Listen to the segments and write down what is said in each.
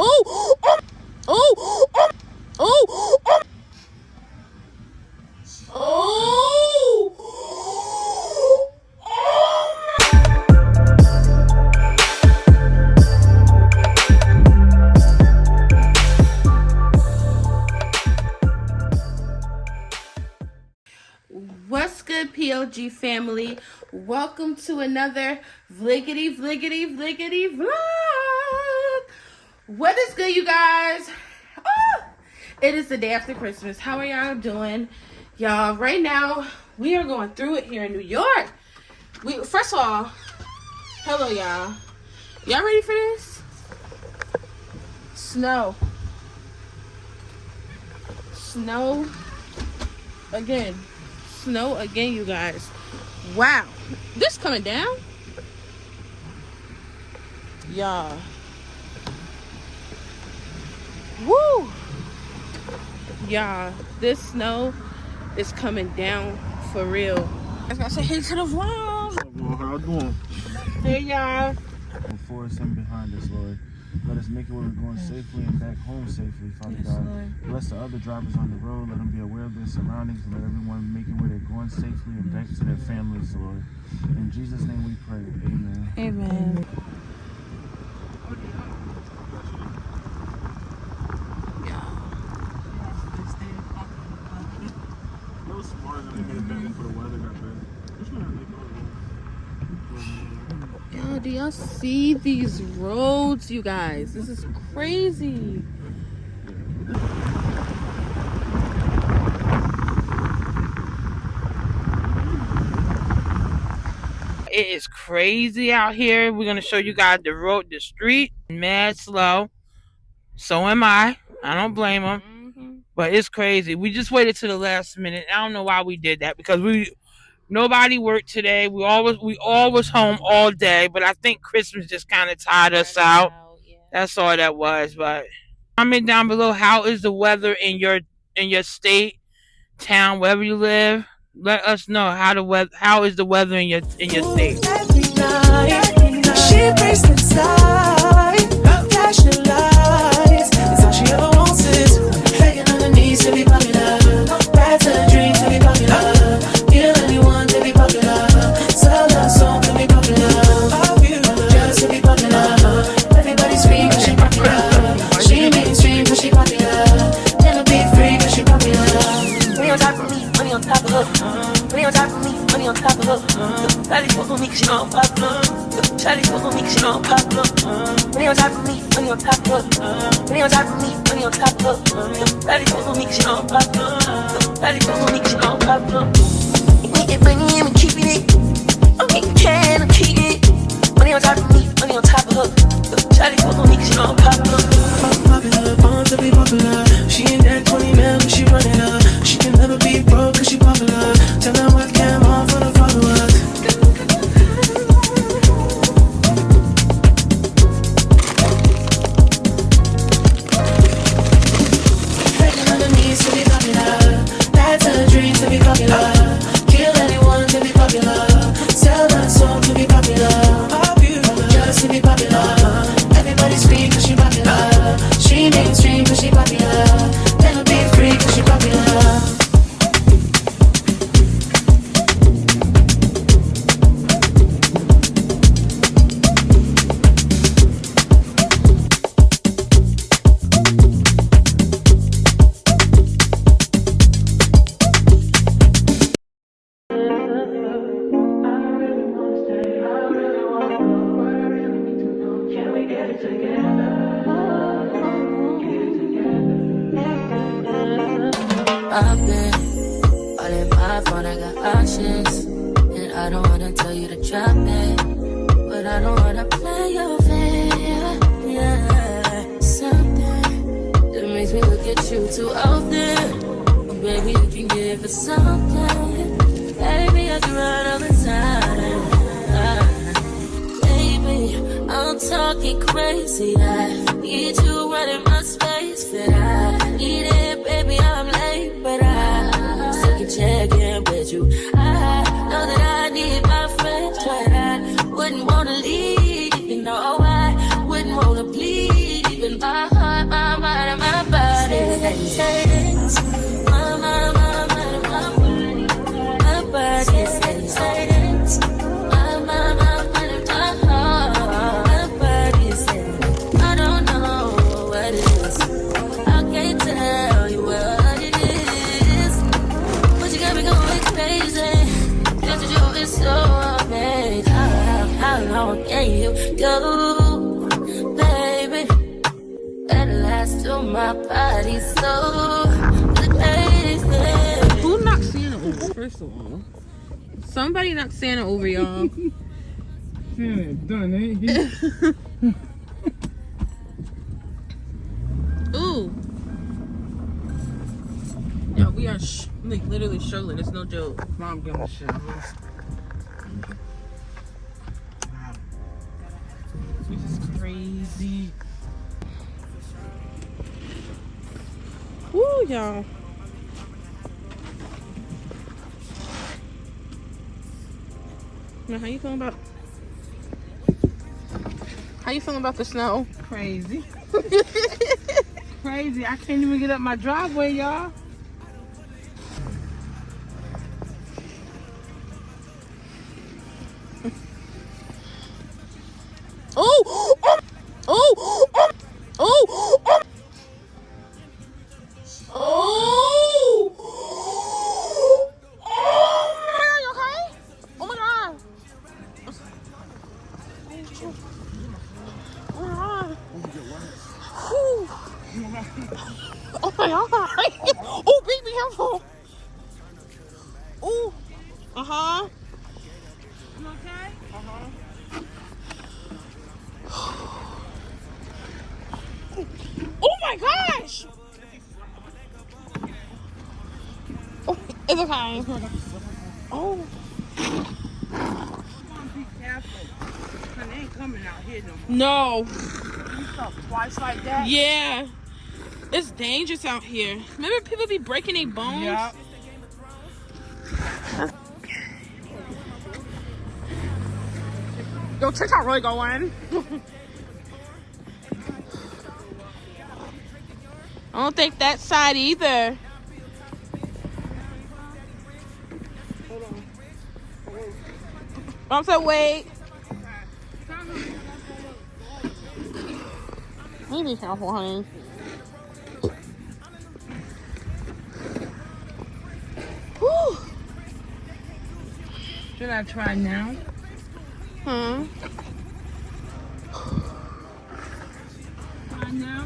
Oh, oh, oh, oh, oh, oh, oh, What's good, PLG family? Welcome to another vliggity vlog. What is good, you guys? It is the day after Christmas. How are y'all doing? Y'all, right now, we are going through it here in New York. First of all, hello, y'all. Y'all ready for this? Snow again. Snow again, you guys. Wow. This coming down? Y'all. Woo! Y'all, this snow is coming down for real. I gotta say hey to the vlog. How you doing? Hey, y'all. Before us and behind us, Lord. Let us make it where we're going safely and back home safely, Father God. Lord. Bless the other drivers on the road. Let them be aware of their surroundings and let everyone make it where they're going safely and back to their families, Lord. In Jesus' name we pray. Amen. Amen. Yo, do y'all see these roads, you guys? This is crazy. It is crazy out here. We're gonna show you guys the road, the street, mad slow. So am I. I don't blame them. But it's crazy. We just waited to the last minute. I don't know why we did that because nobody worked today. We all was home all day. But I think Christmas just kind of tired us out. Yeah. That's all that was. But comment down below, how is the weather in your state, town, wherever you live. Let us know how is the weather in your state. Every night, she breaks inside, flashing lights. It's all she ever wants is begging on her knees to be popular. Bad to dream to be popular. Kill anyone to be popular. Sell a song to be popular. Just to be popular. Everybody scream cause she popular. She mainstream cause she popular. Never be free cause she popular. Money on top of me, money on top of her. Money on top of me, money on top of her. Shawty fuck on me, she know I'm popular. Shawty fuck on me, she know I'm popular. Money on top of me, money on top of her. Money on top of me, money on top of her. Shawty fuck on me, she know I'm popular. Shawty fuck on me, she know I'm popular. We get money and we keeping it. I'm getting can, I'm keeping it. Money on top of me, money on top of her. Shawty fuck on me, she know I'm popular. Popular, born to be popular. She ain't that 20 mil, but she running up. She can never be broke cause she popular. Tell them what came on for the followers. Begging on the knees to be popular. That's a dream to be popular. Kill anyone to be popular. Sell that song to be popular. Just to be popular. Everybody scream cause she popular. She mainstream cause she popular. Never be free cause she popular. I've been all in my phone, I got options. And I don't wanna tell you to drop it, but I don't wanna play your fair. Yeah, something that makes me look at you too often. But baby, you can give it something. Baby, I can run all the time. Baby, I'm talking crazy. I need you running my space, but I need it, baby, I'm late, but I still can check in with you. I know that I need my friends, but I wouldn't wanna leave, you know I wouldn't wanna bleed, even my You, baby, at last to my body so crazy. Who knocked Santa over, first of all? Somebody knocked Santa over, y'all. Santa done, ain't he? Ooh. Yeah, we are like literally struggling. It's no joke. Mom, give him a shot. This is crazy. Woo, y'all. Now, how you feeling about the snow? Crazy. Crazy. I can't even get up my driveway, y'all. Oh! Oh! Oh! Oh! Oh! Oh! Oh! Oh my god, you okay? Oh my god. Whew. Oh my god. Oh, be careful. Oh. Uh-huh. You okay? Oh my gosh. Oh, it's okay. Oh. Be careful. They ain't coming out here no more. No. You saw twice like that? Yeah. It's dangerous out here. Remember people be breaking their bones? Yeah. Yo, TikTok really going. I don't think that side either. I'm saying, wait. You be careful, honey. Whew. Should I try now? Huh? Try now?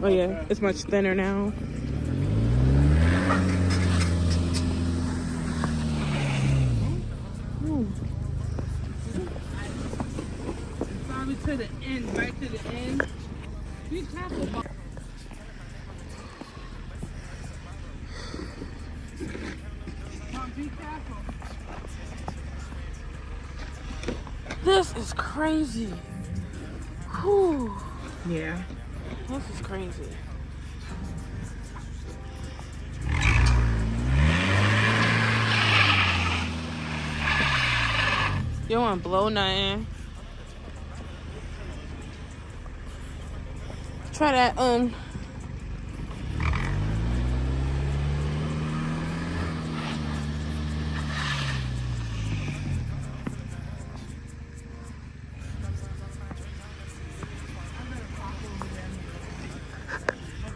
Oh yeah, it's much thinner now. Probably to the end, right to the end. Be careful. Mom, be careful. This is crazy. Whew. Yeah. This is crazy. You don't want to blow nothing. Try that,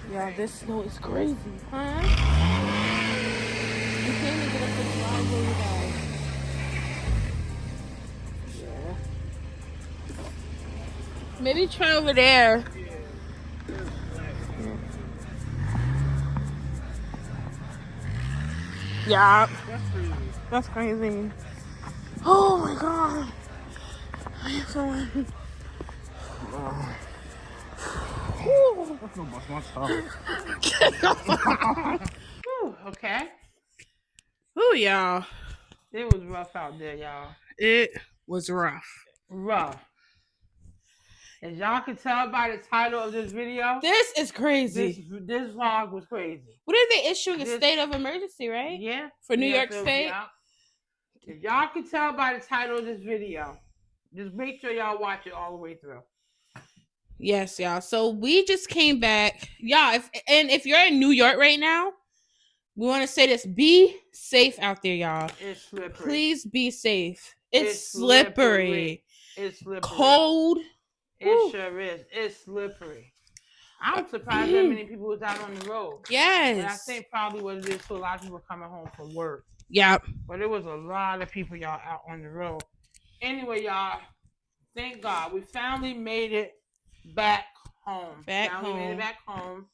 Yeah, this snow is crazy, huh? You can't even get up the driveway, you guys. Yeah. Maybe try over there. Yeah. That's crazy. Oh my god. How you feeling? Okay. Ooh, y'all. It was rough out there, y'all. It was rough. Rough. As y'all can tell by the title of this video, This is crazy. this vlog was crazy. What are they issuing a state of emergency, right? Yeah. For New York State? Yeah. If y'all can tell by the title of this video, just make sure y'all watch it all the way through. Yes, y'all. So we just came back. Y'all, if you're in New York right now, we want to say this. Be safe out there, y'all. It's slippery. Please be safe. It's slippery. It's slippery. Cold. It sure is. It's slippery. I'm surprised that many people was out on the road. Yes. And I think probably what it is for a lot of people coming home from work. Yep. But there was a lot of people, y'all, out on the road. Anyway, y'all, thank God. We finally made it back home. Made it back home.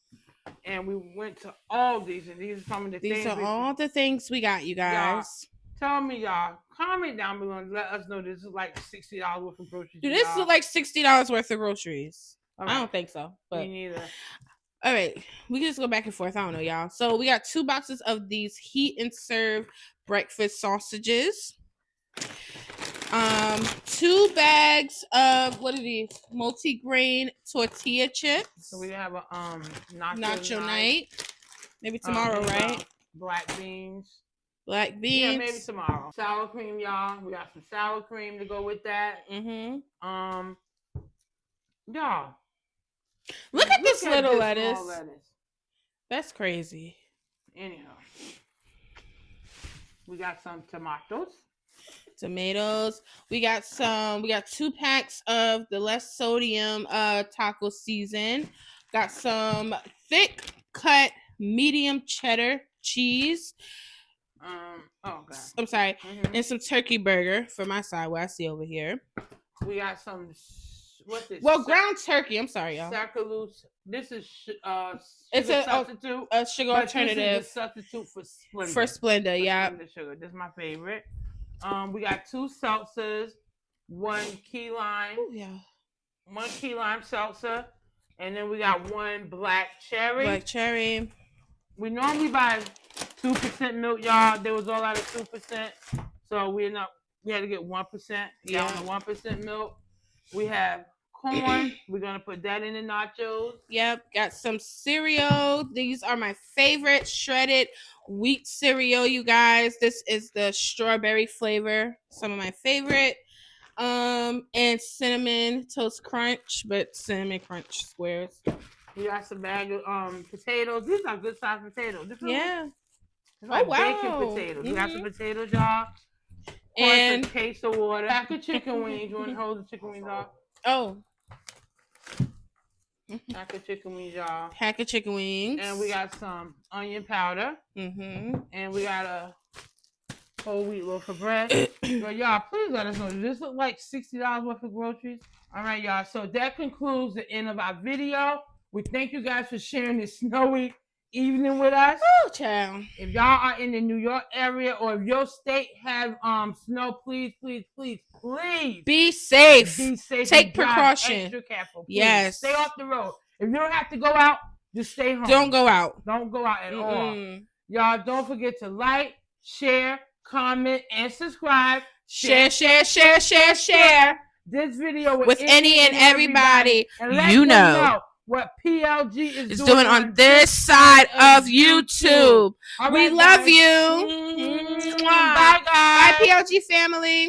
And we went to Aldi's, and these are some of the things. These are all the things we got, you guys. Tell me, y'all. Comment down below and let us know this is like $60 worth of groceries. Dude, this is like $60 worth of groceries. Right. I don't think so. But me neither. All right. We can just go back and forth. I don't know, y'all. So we got 2 boxes of these heat and serve breakfast sausages. 2 bags of what are these? Multi-grain tortilla chips. So we have a nacho night. Maybe tomorrow, right? Black beans. Black beans. Yeah, maybe tomorrow. Sour cream, y'all. We got some sour cream to go with that. Mm-hmm. Y'all. Look at this little lettuce. That's crazy. Anyhow. We got some tomatoes. We got 2 packs of the less sodium taco season. Got some thick cut medium cheddar cheese. I'm sorry. Mm-hmm. And some turkey burger for my side, what I see over here. We got some ground turkey. I'm sorry, y'all. Sacralose. This is it's a substitute. A sugar alternative. This is a substitute for Splenda. Yeah. Splenda sugar. This is my favorite. We got 2 seltzers, 1 key lime. Ooh, yeah. 1 key lime seltzer, and then we got 1 black cherry. We normally buy 2% milk, y'all. They was all out of 2%, so we had to get 1%. Yeah, 1% milk. We have corn. We're gonna put that in the nachos. Yep. Got some cereal. These are my favorite shredded wheat cereal, you guys. This is the strawberry flavor. Some of my favorite. And cinnamon toast crunch, but cinnamon crunch squares. We got some bag of potatoes. These are good sized potatoes. Yeah. It's like bacon potatoes. We got some potatoes, y'all. And a case of water. Pack of chicken wings. You want to hold the chicken wings off? Oh. Pack of chicken wings, y'all. Pack of chicken wings. And we got some onion powder. Mm-hmm. And we got a whole wheat loaf of bread. So y'all, please let us know. Does this look like $60 worth of groceries? All right, y'all. So that concludes the end of our video. We thank you guys for sharing this snowy evening with us. Oh, child. If y'all are in the New York area or if your state have snow, please be safe. Take precaution. Extra careful. Please. Yes. Stay off the road. If you don't have to go out, just stay home. Don't go out. Don't go out at all. Y'all don't forget to like, share, comment, and subscribe. Share this video with any and everybody and let them know what PLG is doing on this side of YouTube. Right, we love you. Bye, guys. Bye, PLG family.